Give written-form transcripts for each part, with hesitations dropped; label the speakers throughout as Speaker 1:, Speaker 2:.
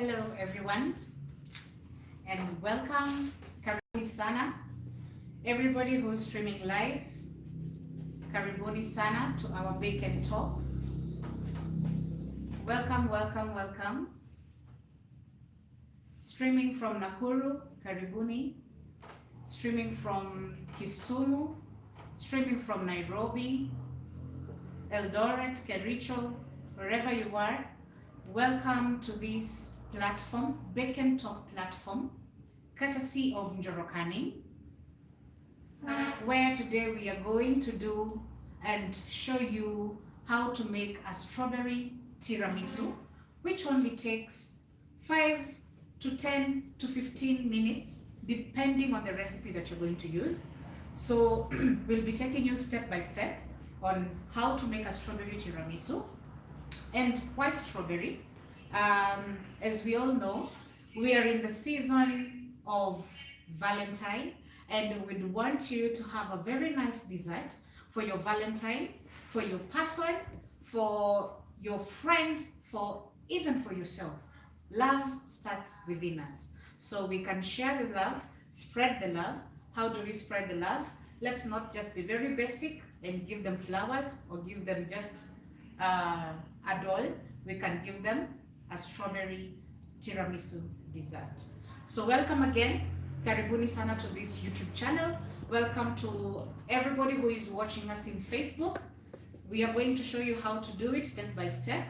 Speaker 1: Hello everyone and welcome. Karibuni sana. Everybody who's streaming live, karibuni sana to our Bake and Talk. Welcome, welcome, welcome. Streaming from Nakuru, karibuni. Streaming from Kisumu, streaming from Nairobi, Eldoret, Kericho, wherever you are. Welcome to this platform, Bake and Talk platform, courtesy of Njorokani, where today we are going to do and show you how to make a strawberry tiramisu, which only takes 5 to 10 to 15 minutes, depending on the recipe that you're going to use. So we'll be taking you step by step on how to make a strawberry tiramisu. And why strawberry? As we all know, we are in the season of Valentine, and we'd want you to have a very nice dessert for your Valentine, for your person, for your friend, even for yourself. Love starts within us. So we can share the love, spread the love. How do we spread the love? Let's not just be very basic and give them flowers or give them just a doll. We can give them a strawberry tiramisu dessert. So welcome again. Karibuni sana to this YouTube channel. Welcome to everybody who is watching us in Facebook. We are going to show you how to do it step by step.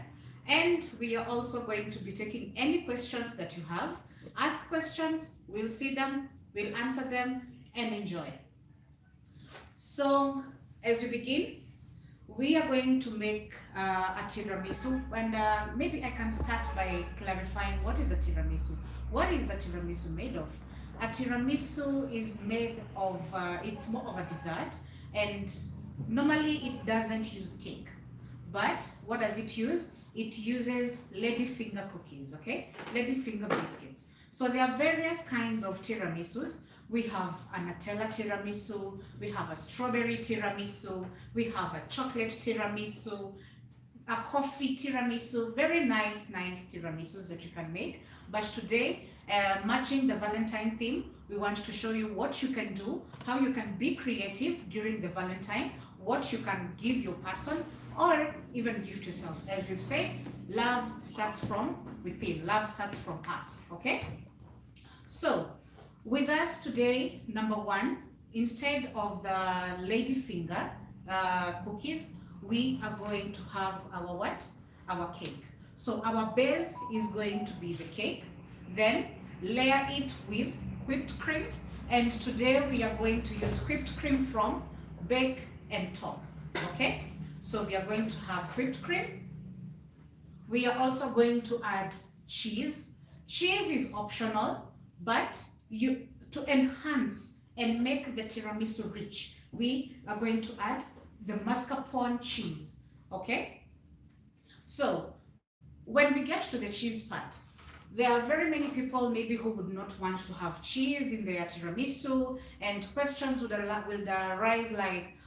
Speaker 1: And we are also going to be taking any questions that you have. Ask questions, we'll see them, we'll answer them, and enjoy. So as we begin, we are going to make a tiramisu, and maybe I can start by clarifying what is a tiramisu. What is a tiramisu made of? A tiramisu is made of, it's more of a dessert, and normally it doesn't use cake. But what does it use? It uses ladyfinger cookies, okay? Ladyfinger biscuits. So there are various kinds of tiramisus. We have a Nutella tiramisu, we have a strawberry tiramisu, we have a chocolate tiramisu, a coffee tiramisu, very nice tiramisus that you can make. But today, matching the Valentine theme, we want to show you what you can do, how you can be creative during the Valentine, what you can give your person, or even gift yourself. As we've said, love starts from within, love starts from us, okay? So, with us today, number one, instead of the ladyfinger cookies, we are going to have our what? Our cake. So our base is going to be the cake, then layer it with whipped cream, and today we are going to use whipped cream from Bake and Talk, okay? So we are going to have whipped cream. We are also going to add cheese. Cheese is optional, but to enhance and make the tiramisu rich, we are going to add the mascarpone cheese, okay? So when we get to the cheese part, there are very many people maybe who would not want to have cheese in their tiramisu, and questions would arise like,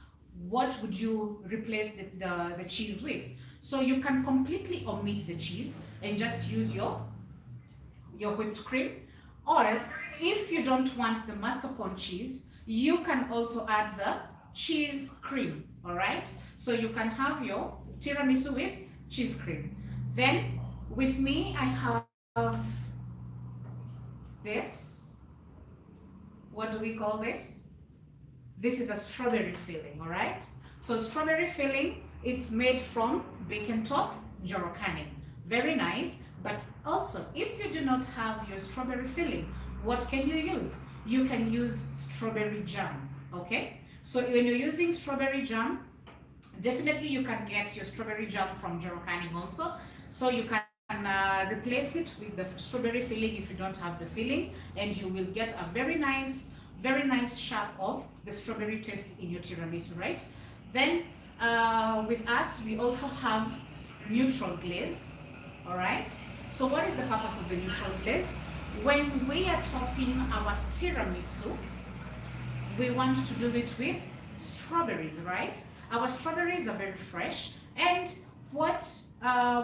Speaker 1: what would you replace the cheese with? So you can completely omit the cheese and just use your whipped cream. Or if you don't want the mascarpone cheese, you can also add the cheese cream, all right? So you can have your tiramisu with cheese cream. Then with me, I have this. What do we call this? This is a strawberry filling, all right? So strawberry filling, it's made from Bake and Talk Njorokani. Very nice. But also, if you do not have your strawberry filling, what can you use? You can use strawberry jam, okay? So when you're using strawberry jam, definitely you can get your strawberry jam from Njorokani also. So you can replace it with the strawberry filling if you don't have the filling, and you will get a very nice sharp of the strawberry taste in your tiramisu, right? Then with us, we also have neutral glaze, all right? So what is the purpose of the neutral glaze? When we are topping our tiramisu, we want to do it with strawberries, right? Our strawberries are very fresh, and what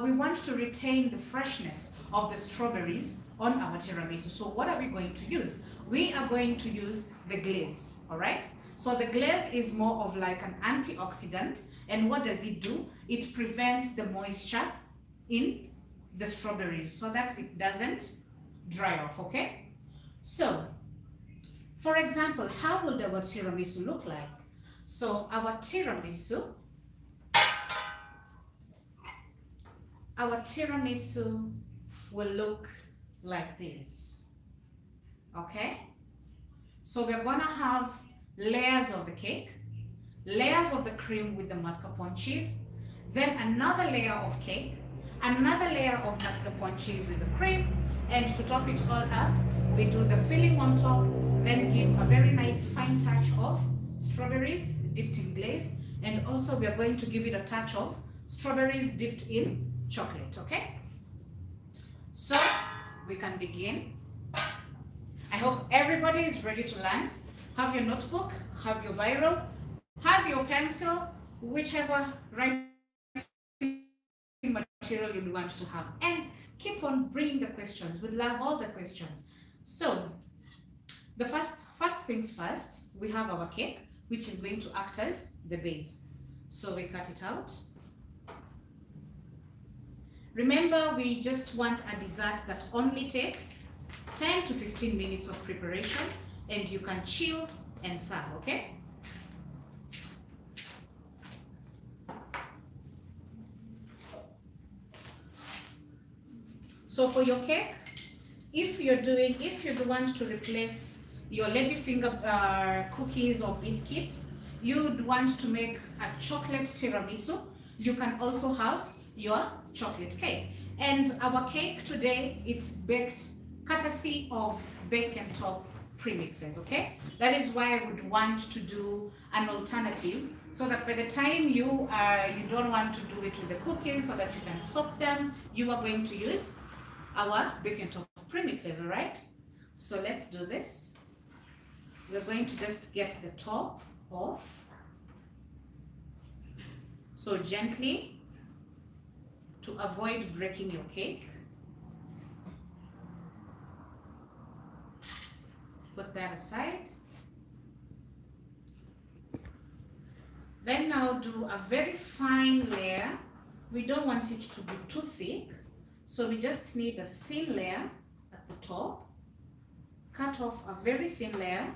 Speaker 1: we want to retain the freshness of the strawberries on our tiramisu. So what are we going to use? We are going to use the glaze, all right? So the glaze is more of like an antioxidant. And what does it do? It prevents the moisture in the strawberries so that it doesn't dry off, okay? So, for example, how would our tiramisu look like? So our tiramisu will look like this, okay? So we're gonna have layers of the cake, layers of the cream with the mascarpone cheese, then another layer of cake, another layer of mascarpone cheese with the cream, and to top it all up, we do the filling on top, then give a very nice fine touch of strawberries dipped in glaze, and also we are going to give it a touch of strawberries dipped in chocolate, okay? So we can begin. I hope everybody is ready to learn. Have your notebook, have your biro, have your pencil, whichever writing material you want to have, and keep on bringing the questions. We'd love all the questions. So the first things first, we have our cake, which is going to act as the base. So we cut it out. Remember, we just want a dessert that only takes 10 to 15 minutes of preparation, and you can chill and serve, okay? So for your cake, if you want to replace your ladyfinger cookies or biscuits, you'd want to make a chocolate tiramisu, you can also have your chocolate cake. And our cake today, it's baked courtesy of Bake and Top premixes, okay? That is why I would want to do an alternative, so that by the time you don't want to do it with the cookies so that you can soak them, you are going to use our Bake and Top premixes, all right? So let's do this. We're going to just get the top off. So gently, to avoid breaking your cake. Put that aside. Then now do a very fine layer. We don't want it to be too thick, so we just need a thin layer at the top. Cut off a very thin layer.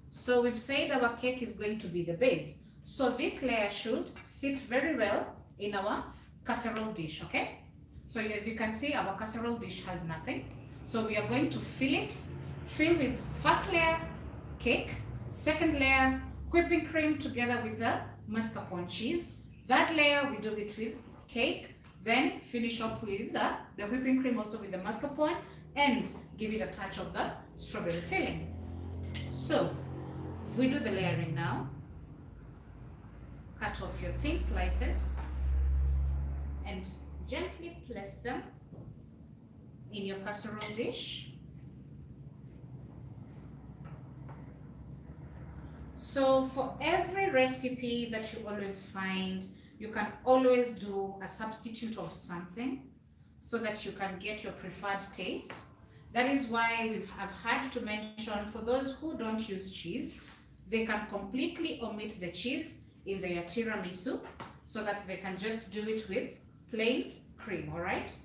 Speaker 1: So we've said our cake is going to be the base. So this layer should sit very well in our casserole dish, okay? So as you can see, our casserole dish has nothing. So we are going to fill with first layer cake, second layer whipping cream together with the mascarpone cheese. That layer we do it with cake, then finish up with the whipping cream also with the mascarpone, and give it a touch of the strawberry filling. So we do the layering now. Cut off your thin slices and gently place them in your casserole dish. So for every recipe that you always find, you can always do a substitute of something so that you can get your preferred taste. That is why I've had to mention, for those who don't use cheese, they can completely omit the cheese in their tiramisu so that they can just do it with plain cream, all right?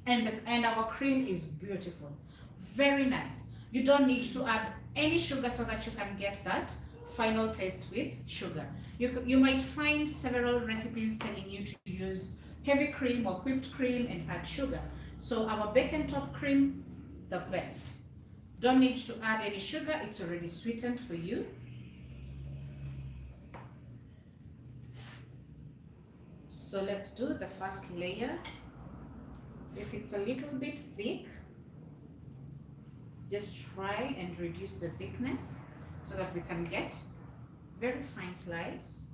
Speaker 1: And our cream is beautiful, very nice. You don't need to add any sugar so that you can get that final taste with sugar. You might find several recipes telling you to use heavy cream or whipped cream and add sugar. So our Bake and Top cream, the best. Don't need to add any sugar, it's already sweetened for you. So let's do the first layer. If it's a little bit thick, just try and reduce the thickness so that we can get very fine slice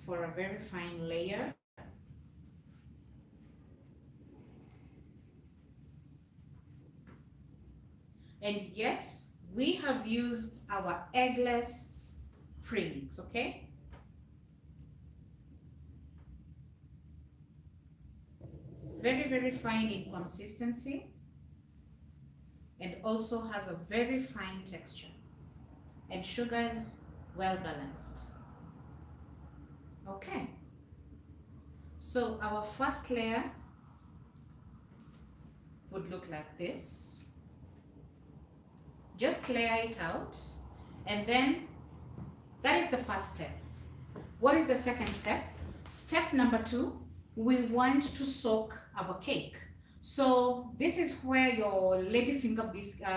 Speaker 1: for a very fine layer. And yes, we have used our eggless premix, okay? very fine in consistency, and also has a very fine texture, and sugars well balanced. Okay, so our first layer would look like this. Just layer it out, and then that is the first step. What is the second step? Step number 2, we want to soak our cake. So this is where your ladyfinger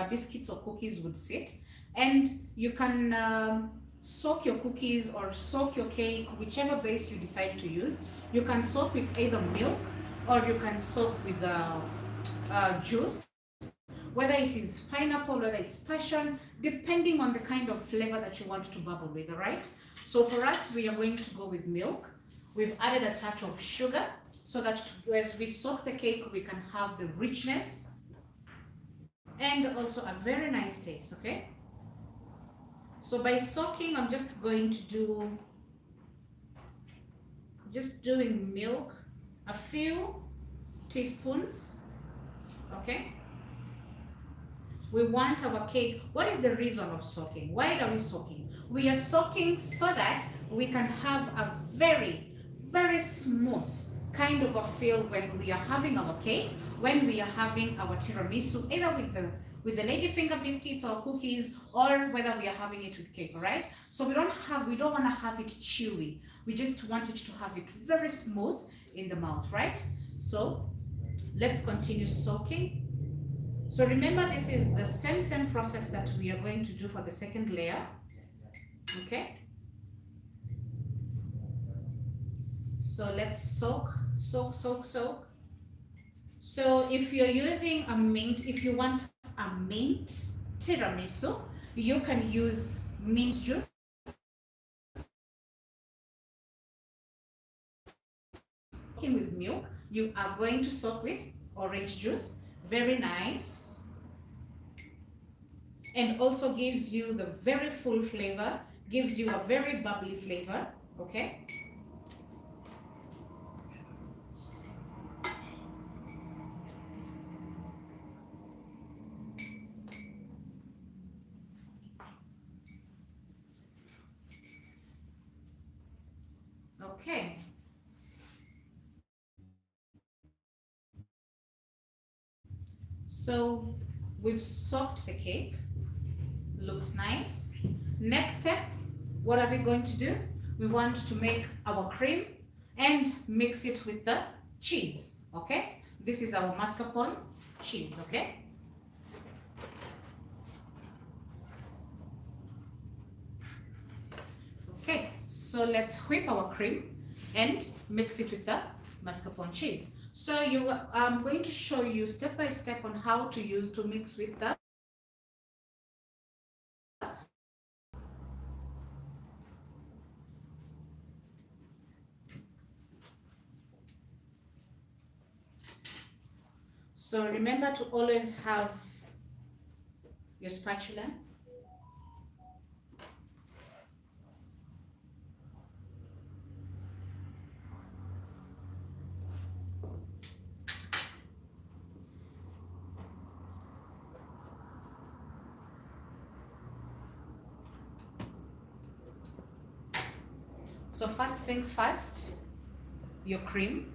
Speaker 1: biscuits or cookies would sit, and you can soak your cookies or soak your cake, whichever base you decide to use. You can soak with either milk, or you can soak with juice, whether it is pineapple, whether it's passion, depending on the kind of flavor that you want to bubble with, all right? So for us, we are going to go with milk. We've added a touch of sugar so that as we soak the cake, we can have the richness and also a very nice taste, okay? So by soaking, I'm just going to doing milk, a few teaspoons, okay? We want our cake. What is the reason of soaking? Why are we soaking? We are soaking so that we can have a very smooth kind of a feel when we are having our cake, when we are having our tiramisu, either with the ladyfinger biscuits or cookies, or whether we are having it with cake, all right? So we don't want to have it chewy. We just want it to have it very smooth in the mouth, right? So let's continue soaking. So remember, this is the same process that we are going to do for the second layer, okay? So let's soak. So if you're using a mint, if you want a mint tiramisu, you can use mint juice. Soaking with milk, you are going to soak with orange juice. Very nice. And also gives you the very full flavor, gives you a very bubbly flavor, okay? Okay. So we've soaked the cake. Looks nice. Next step, what are we going to do? We want to make our cream and mix it with the cheese, okay? This is our mascarpone cheese, okay? Okay, so let's whip our cream and mix it with the mascarpone cheese. So I'm going to show you step by step on how to mix with the So remember to always have your spatula. So first things first, your cream.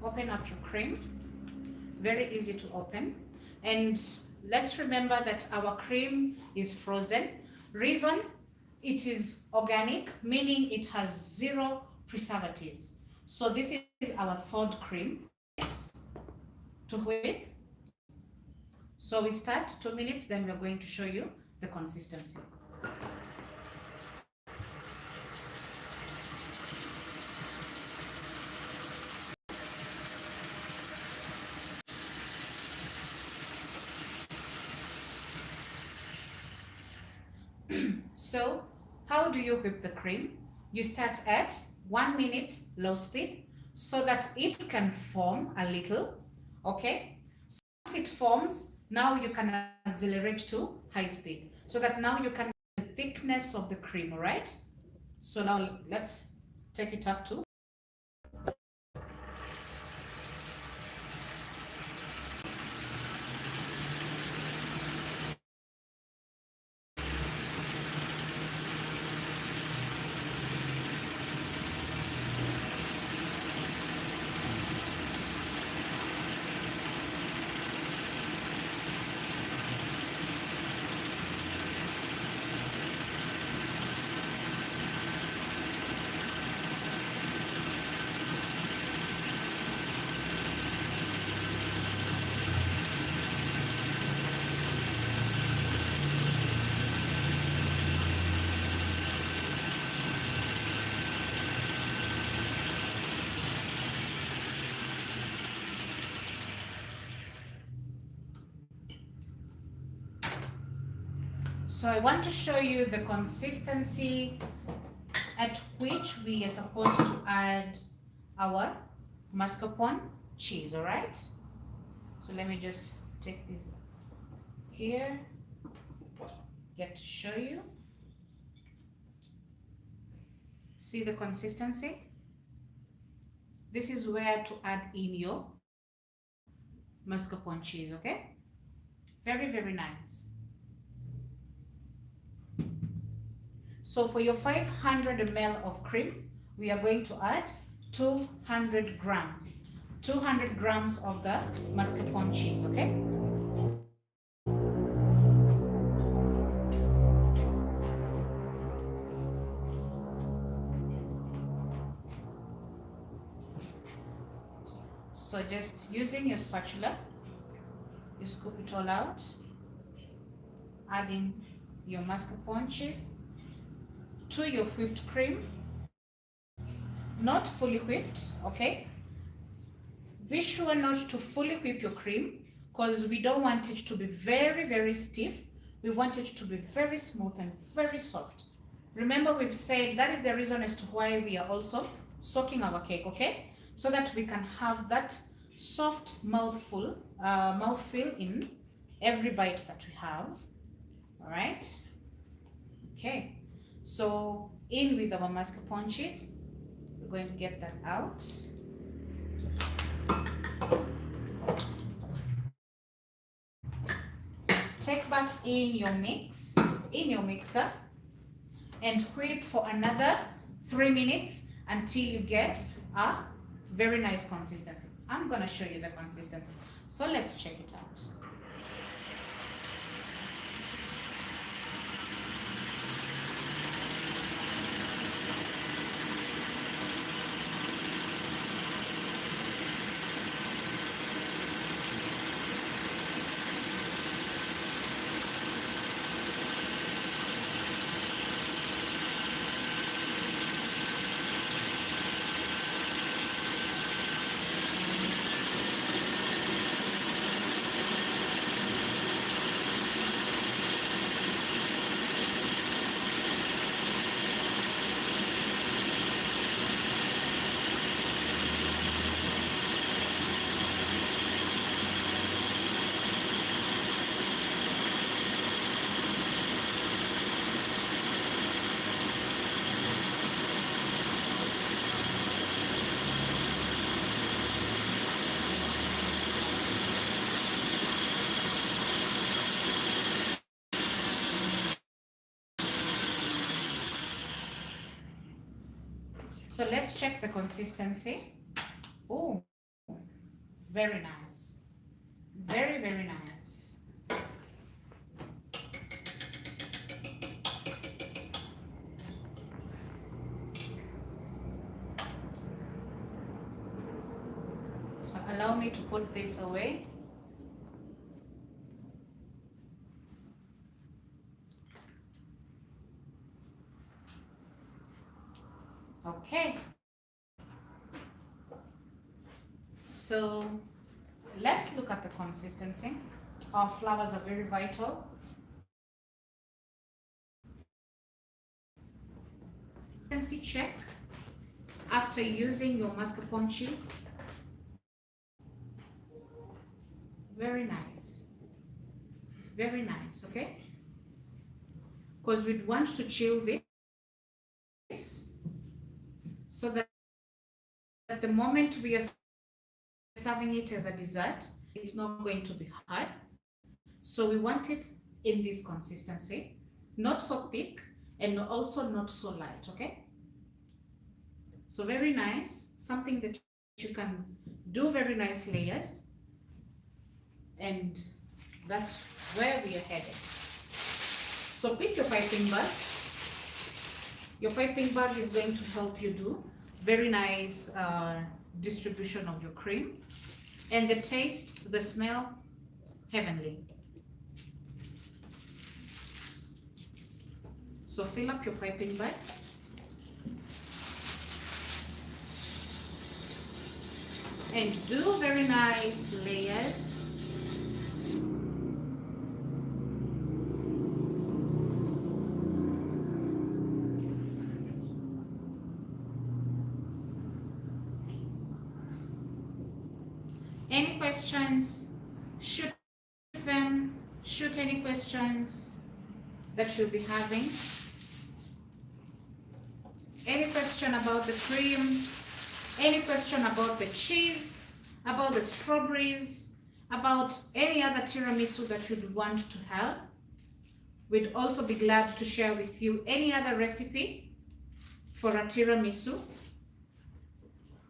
Speaker 1: Open up your cream. Very easy to open. And let's remember that our cream is frozen. Reason, it is organic, meaning it has 0 preservatives. So this is our third cream to whip. So we start 2 minutes, then we're going to show you the consistency. So how do you whip the cream? You start at 1 minute low speed so that it can form a little, okay? So once it forms, now you can accelerate to high speed so that now you can get the thickness of the cream, all right? So now let's take it up to So I want to show you the consistency at which we are supposed to add our mascarpone cheese, all right? So let me just take this here, get to show you. See the consistency? This is where to add in your mascarpone cheese, okay? Very, very nice. So for your 500 ml of cream, we are going to add 200 grams. 200 grams of the mascarpone cheese, okay? So just using your spatula, you scoop it all out, adding your mascarpone cheese to your whipped cream, not fully whipped, okay? Be sure not to fully whip your cream because we don't want it to be very, very stiff. We want it to be very smooth and very soft. Remember, we've said that is the reason as to why we are also soaking our cake, okay? So that we can have that soft mouthful, mouthfeel in every bite that we have, all right? Okay, so in with our mascarpone cheese, we're going to get that out. Take back in your mixer, and whip for another 3 minutes until you get a very nice consistency. I'm gonna show you the consistency. So let's check it out. So let's check the consistency. Oh, very nice. Very, very nice. So allow me to put this away. Okay. So let's look at the consistency. Our flours are very vital. Consistency check after using your mascarpone cheese. Very nice. Very nice, okay? Because we'd want to chill this so that at the moment we are serving it as a dessert, it's not going to be hard. So we want it in this consistency, not so thick and also not so light, okay? So very nice, something that you can do very nice layers, and that's where we are headed. So pick your piping bag. Your piping bag is going to help you do very nice distribution of your cream, and the taste, the smell, heavenly. So fill up your piping bag. And do very nice layers. Any questions? Shoot them. Shoot any questions that you'll be having. Any question about the cream? Any question about the cheese? About the strawberries? About any other tiramisu that you'd want to have? We'd also be glad to share with you any other recipe for a tiramisu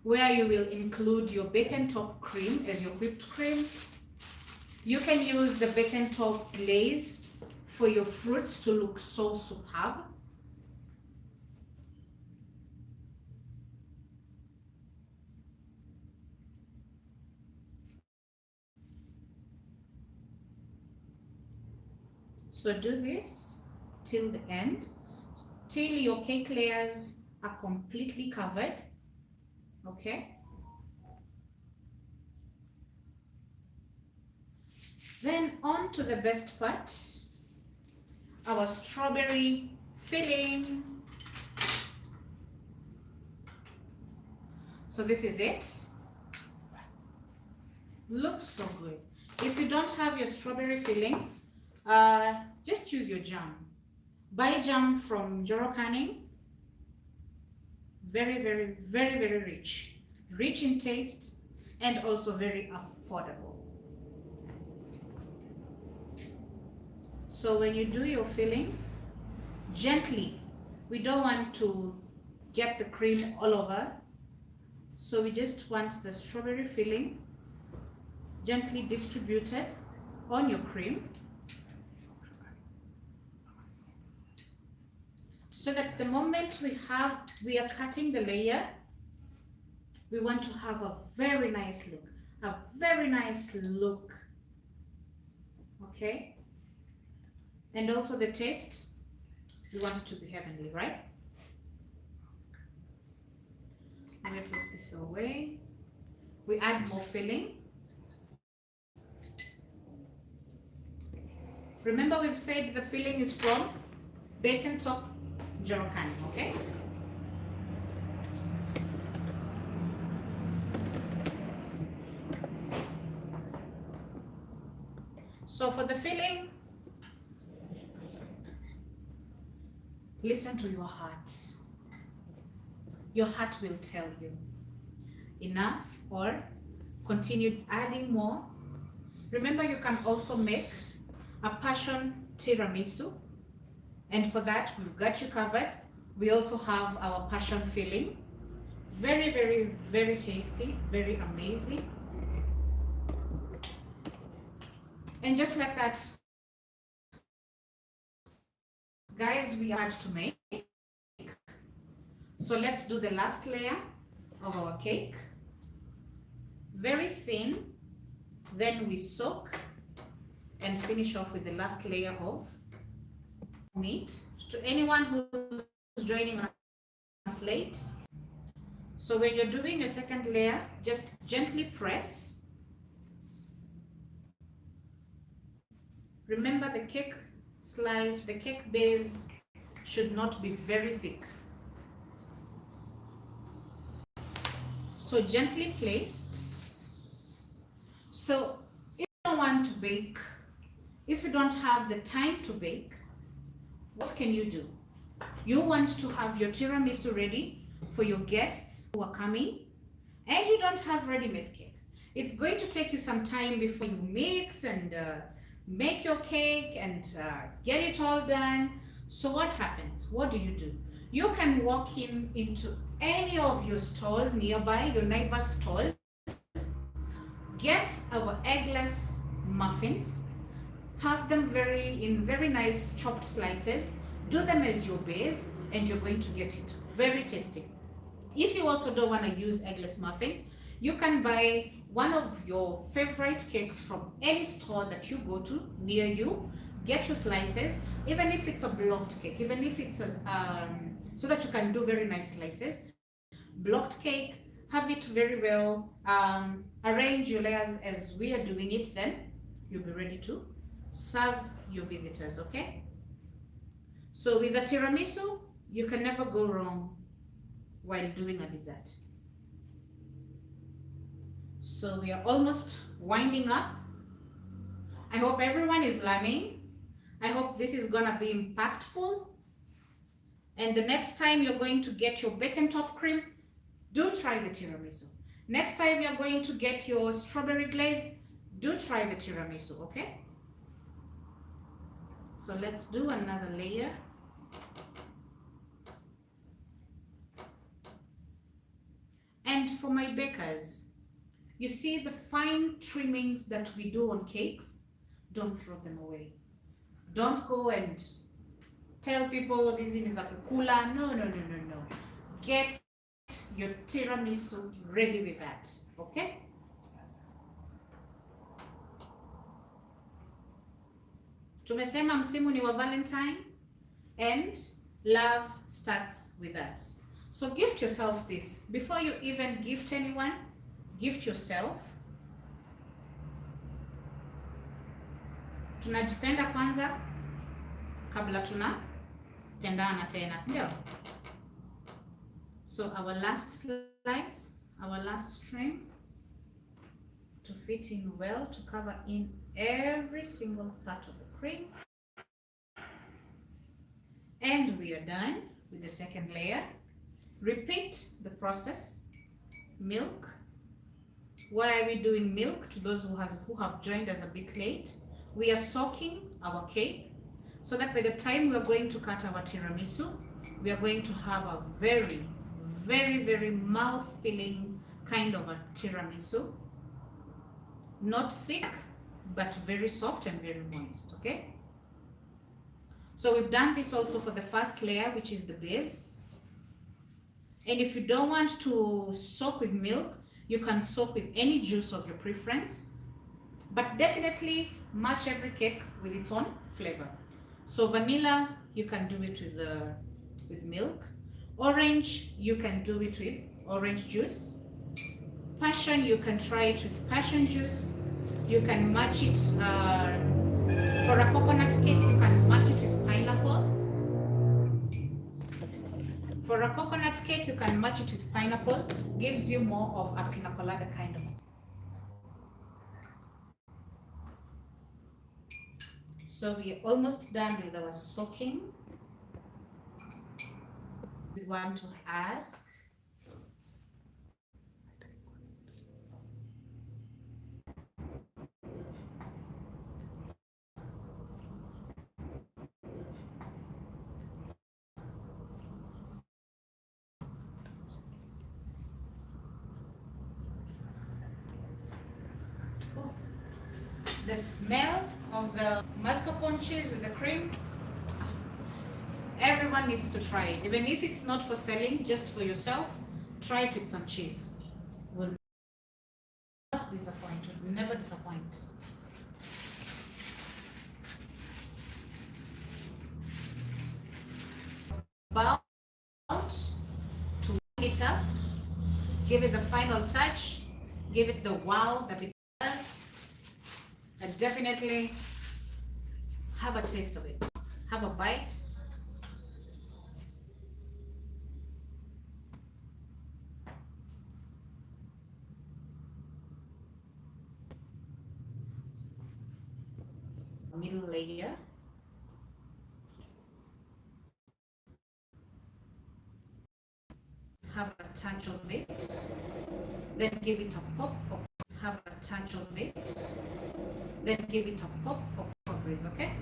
Speaker 1: where you will include your bacon top cream as your whipped cream. You can use the bacon top glaze for your fruits to look so superb. So do this till the end, till your cake layers are completely covered, okay? Then on to the best part, our strawberry filling. So this is it. Looks so good. If you don't have your strawberry filling, just use your jam. Buy jam from Njoro Canning. Very, very, very, very rich. Rich in taste and also very affordable. So when you do your filling, gently, we don't want to get the cream all over. So we just want the strawberry filling gently distributed on your cream, so that the moment we are cutting the layer, we want to have a very nice look, okay? And also the taste, we want it to be heavenly, right? Let me put this away. We add more filling. Remember, we've said the filling is from bacon top Njoro Canning, okay? So for the filling, listen to your heart. Your heart will tell you enough or continue adding more. Remember, you can also make a passion tiramisu, and for that we've got you covered. We also have our passion filling. Very, very, very tasty, very amazing. And just like that, guys, we had to make. So let's do the last layer of our cake. Very thin, then we soak and finish off with the last layer of meat. To anyone who's joining us late, so when you're doing your second layer, just gently press. Remember, the cake slice, the cake base should not be very thick. So gently placed. So if you don't want to bake, if you don't have the time to bake, what can you do? You want to have your tiramisu ready for your guests who are coming, and you don't have ready-made cake. It's going to take you some time before you mix and make your cake and get it all done. So what happens? What do? You can walk into any of your stores nearby, your neighbor stores, get our eggless muffins, have them in very nice chopped slices, do them as your base, and you're going to get it very tasty. If you also don't want to use eggless muffins, you can buy one of your favorite cakes from any store that you go to near you. Get your slices, even if it's a blocked cake, even if it's so that you can do very nice slices. Blocked cake, have it very well, arrange your layers as we are doing it, then you'll be ready to serve your visitors, okay? So with a tiramisu, you can never go wrong while doing a dessert. So we are almost winding up. I hope everyone is learning. I hope this is gonna be impactful. And the next time you're going to get your bacon top cream, do try the tiramisu. Next time you're going to get your strawberry glaze, do try the tiramisu, okay? So let's do another layer. And for my bakers, you see the fine trimmings that we do on cakes, don't throw them away. Don't go and tell people this is a kukula. No, no, no, no, no. Get your tiramisu ready with that, okay? Tumesema msimu ni wa Valentine and love starts with us. So gift yourself this. Before you even gift anyone, gift yourself. Tunajipenda kwanza kabla tunapendana tena, sindio? So our last slice, our last trim, to fit in well, to cover in every single part of the cream. And we are done with the second layer. Repeat the process. Milk. What are we doing? Milk, to those who have joined us a bit late. We are soaking our cake so that by the time we are going to cut our tiramisu, we are going to have a very, very, very mouth-filling kind of a tiramisu. Not thick, but very soft and very moist, okay? So we've done this also for the first layer, which is the base. And if you don't want to soak with milk, you can soak with any juice of your preference, but definitely match every cake with its own flavor. So vanilla, you can do it with milk. Orange, you can do it with orange juice. Passion, you can try it with passion juice. You can match it for a coconut cake, you can match it with pineapple. For a coconut cake, you can match it with pineapple. Gives you more of a pina colada kind of. So we're almost done with our soaking. We want to ask, the smell of the mascarpone cheese with the cream. Everyone needs to try it. Even if it's not for selling, just for yourself, try it with some cheese. Will not disappoint. Will never disappoint. About to warm it up, give it the final touch, give it the wow that it deserves. And definitely have a taste of it. Have a bite. Middle layer. Have a touch of it. Then give it a pop of, have a touch of it. Then give it a pop of strawberries, okay?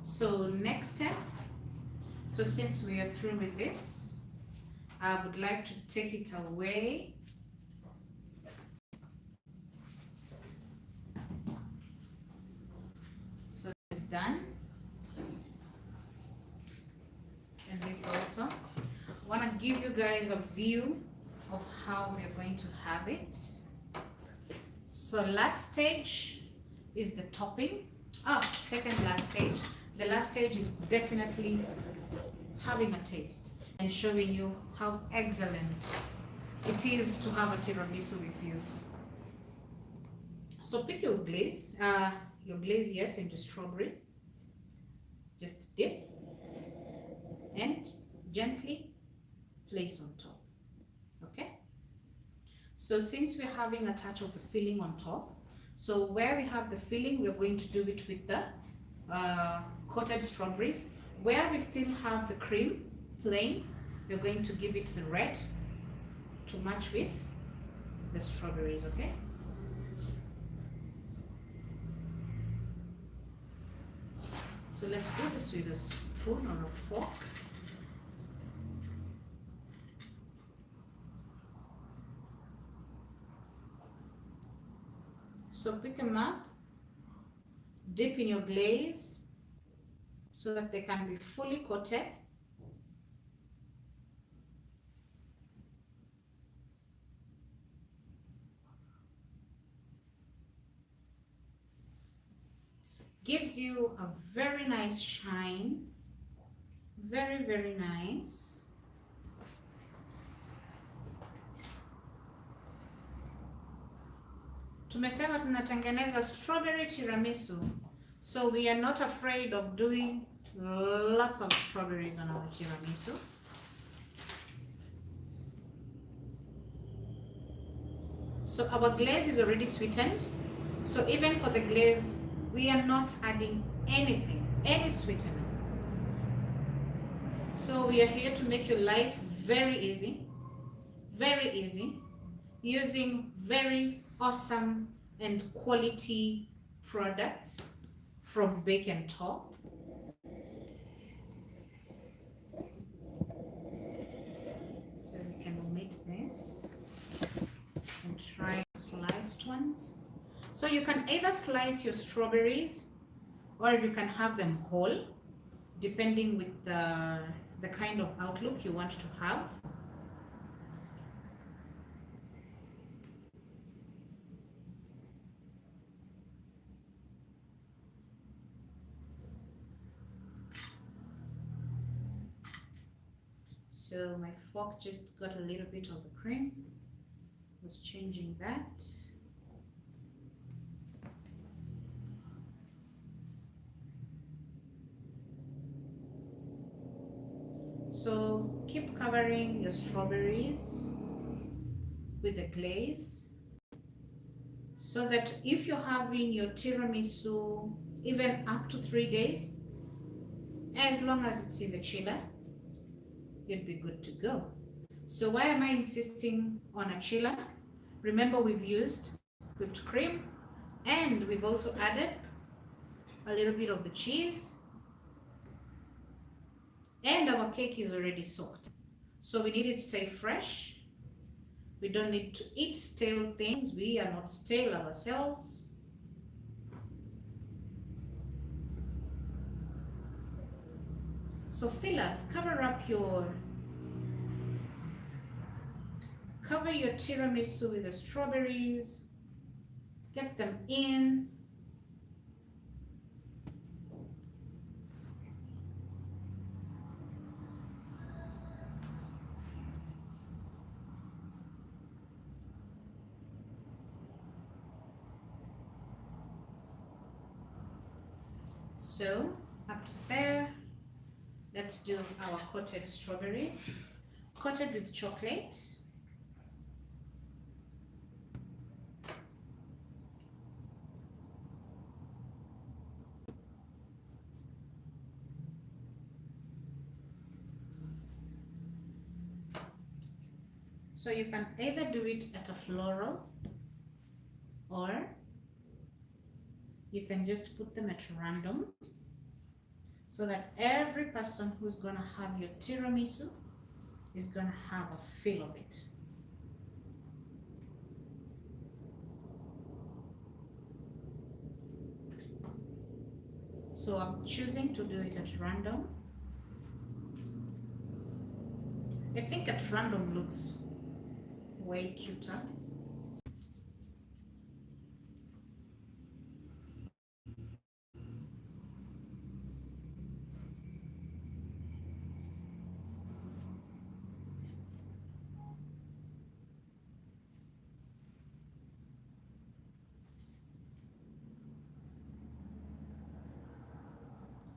Speaker 1: So next step, so since we are through with this, I would like to take it away. So this is done. And this also. I want to give you guys a view of how we're going to have it. So last stage is the topping. Second last stage. The last stage is definitely having a taste and showing you how excellent it is to have a tiramisu with you. So pick your glaze, yes, into strawberry. Just dip and gently place on top. Okay. So since we're having a touch of the filling on top, so where we have the filling, we're going to do it with the coated strawberries. Where we still have the cream plain, we're going to give it the red to match with the strawberries, okay? So let's do this with a spoon or a fork. So pick them up, dip in your glaze so that they can be fully coated. Gives you a very nice shine, very, very nice. Tumesema tunatengeneza strawberry tiramisu, so we are not afraid of doing lots of strawberries on our tiramisu. So our glaze is already sweetened, so even for the glaze, we are not adding anything, any sweetener. So we are here to make your life very easy, using very awesome and quality products from Bake and Top. So we can omit this and try sliced ones. So you can either slice your strawberries or you can have them whole, depending with the kind of outlook you want to have. So my fork just got a little bit of the cream. Was changing that. So keep covering your strawberries with the glaze so that if you're having your tiramisu even up to 3 days, as long as it's in the chiller, you'd be good to go. So why am I insisting on a chiller? Remember, we've used whipped cream and we've also added a little bit of the cheese, and our cake is already soaked. So we need it to stay fresh. We don't need to eat stale things. We are not stale ourselves. So fill up, cover your tiramisu with the strawberries. Get them in. So up to there, let's do our coated strawberry, coated with chocolate. So you can either do it at a floral or you can just put them at random so that every person who's gonna have your tiramisu is gonna have a feel of it. So I'm choosing to do it at random. I think at random looks way cuter.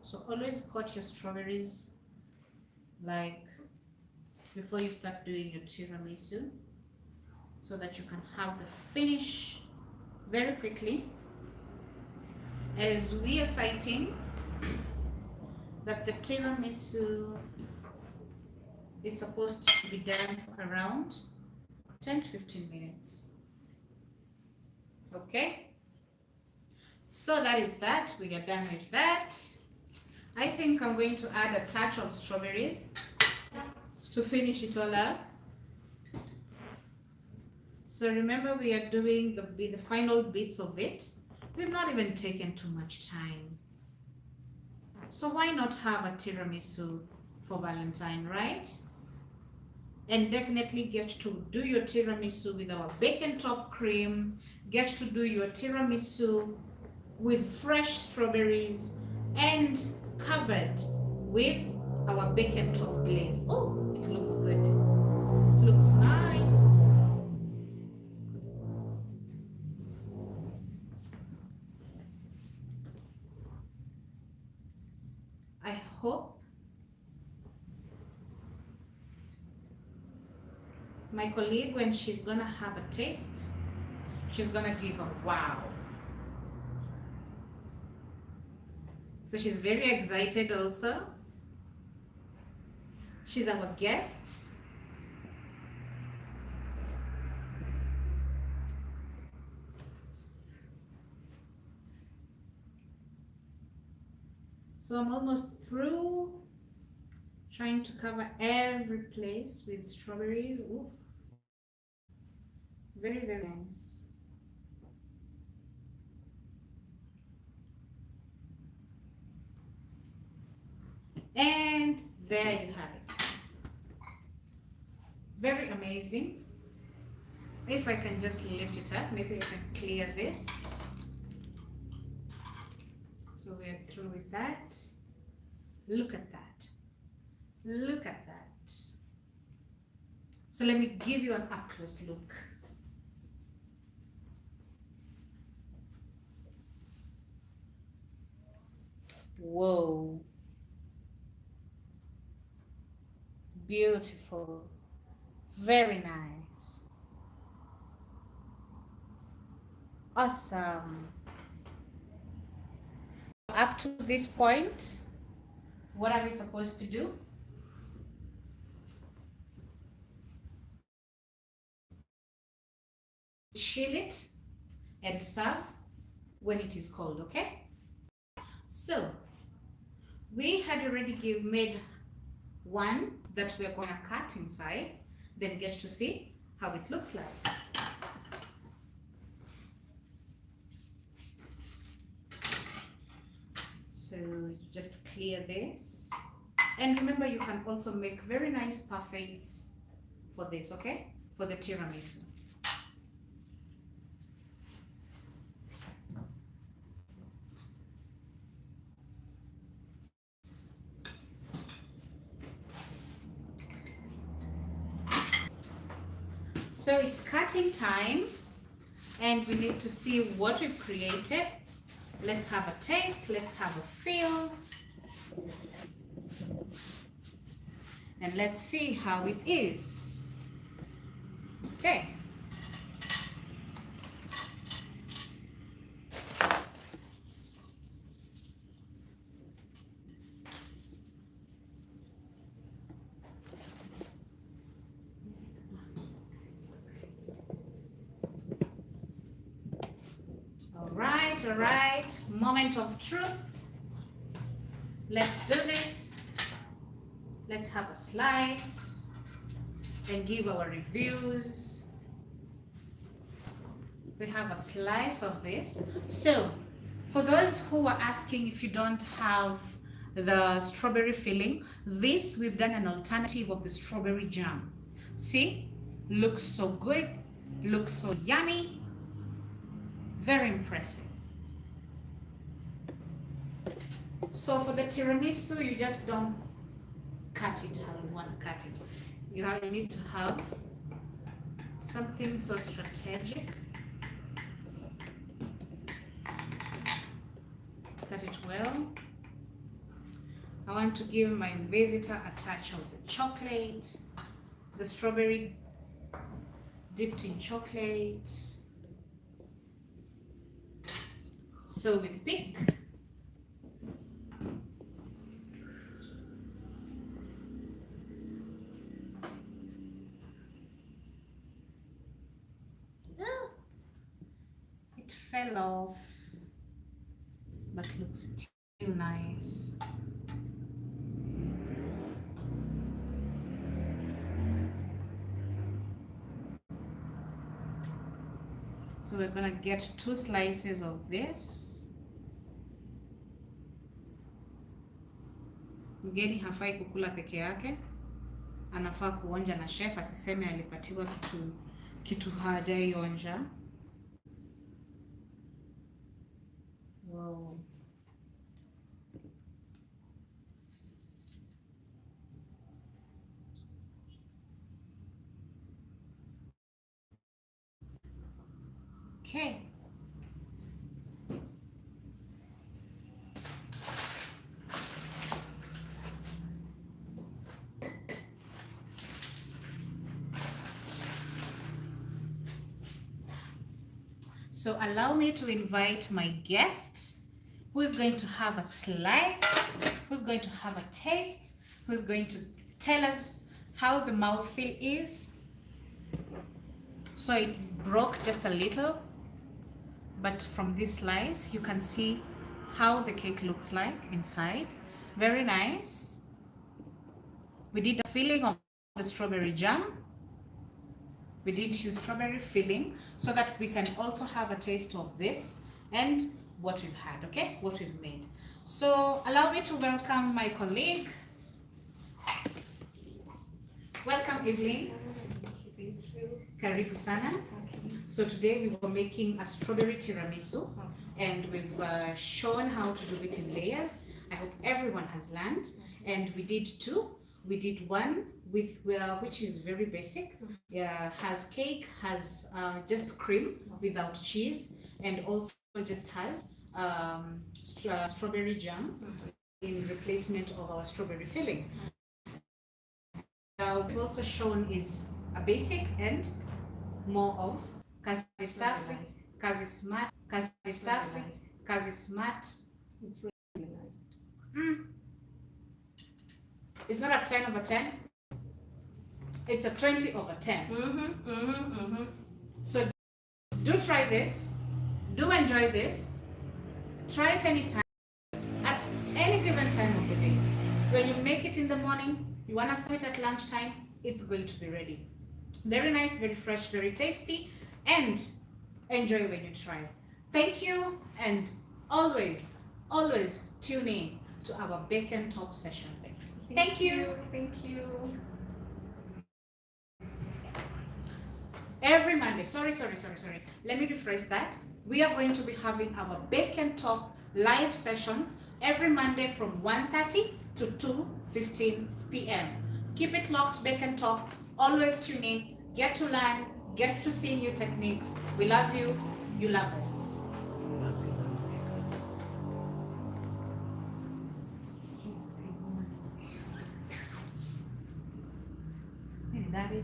Speaker 1: So always cut your strawberries like before you start doing your tiramisu, so that you can have the finish very quickly. As we are citing that the tiramisu is supposed to be done for around 10 to 15 minutes. Okay, so that is that. We are done with that. I think I'm going to add a touch of strawberries to finish it all up. So remember, we are doing the final bits of it. We've not even taken too much time. So why not have a tiramisu for Valentine, right? And definitely get to do your tiramisu with our bacon top cream. Get to do your tiramisu with fresh strawberries and covered with our bacon top glaze. Oh, it looks good. It looks nice. I hope my colleague, when she's gonna have a taste, she's gonna give a wow. So she's very excited also. She's our guest. So I'm almost through trying to cover every place with strawberries. Ooh. Very, very nice. And there you have it. Very amazing. If I can just lift it up, maybe I can clear this. So we're through with that. Look at that. Look at that. So let me give you an up-close look. Whoa. Beautiful. Very nice. Awesome. Up to this point, what are we supposed to do? Chill it and serve when it is cold, okay? So we had already made one that we're going to cut inside, then get to see how it looks like. So just clear this, and remember, you can also make very nice parfaits for this, okay, for the tiramisu. So it's cutting time, and we need to see what we've created. Let's have a taste, let's have a feel, and let's see how it is. Okay. All right, moment of truth. Let's do this. Let's have a slice and give our reviews. We have a slice of this. So for those who are asking if you don't have the strawberry filling, this, we've done an alternative of the strawberry jam. See, looks so good, looks so yummy, very impressive. So for the tiramisu, you just don't cut it how you want to cut it. You need to have something so strategic. Cut it well. I want to give my visitor a touch of the chocolate, the strawberry dipped in chocolate. So we pick. It fell off, but looks still nice. So we're gonna get 2 slices of this. Mgeni hafai kukula peke yake, anafaa kuonja na chef, asiseme alipatiwa kitu hajaionja. Wow. Okay. So allow me to invite my guest, who is going to have a slice, who's going to have a taste, who's going to tell us how the mouthfeel is. So it broke just a little, but from this slice you can see how the cake looks like inside. Very nice. We did a filling of the strawberry jam. We did use strawberry filling so that we can also have a taste of this and what we've had, okay? What we've made. So allow me to welcome my colleague. Welcome, Evelyn. Karibu sana. So today we were making a strawberry tiramisu and we've shown how to do it in layers. I hope everyone has learned. And we did 2. We did one with which is very basic. Has cake, has just cream without cheese, and also just has strawberry jam in replacement of our strawberry filling. We've also shown is a basic and more of kazi safi, kazi smart, kazi safi, kazi smart. It's really nice. It's not a 10 over 10. It's a 20 over 10. So do try this. Do enjoy this. Try it anytime, at any given time of the day. When you make it in the morning, you want to serve it at lunchtime, it's going to be ready. Very nice, very fresh, very tasty, and enjoy when you try. Thank you, and always, always tune in to our Bake and Top sessions. Thank you.
Speaker 2: Thank you.
Speaker 1: Every Monday, sorry. Let me rephrase that. We are going to be having our Bake and Top live sessions every Monday from 1:30 to 2:15 p.m. Keep it locked, Bake and Top. Always tune in. Get to learn. Get to see new techniques. We love you. You love us. Daddy.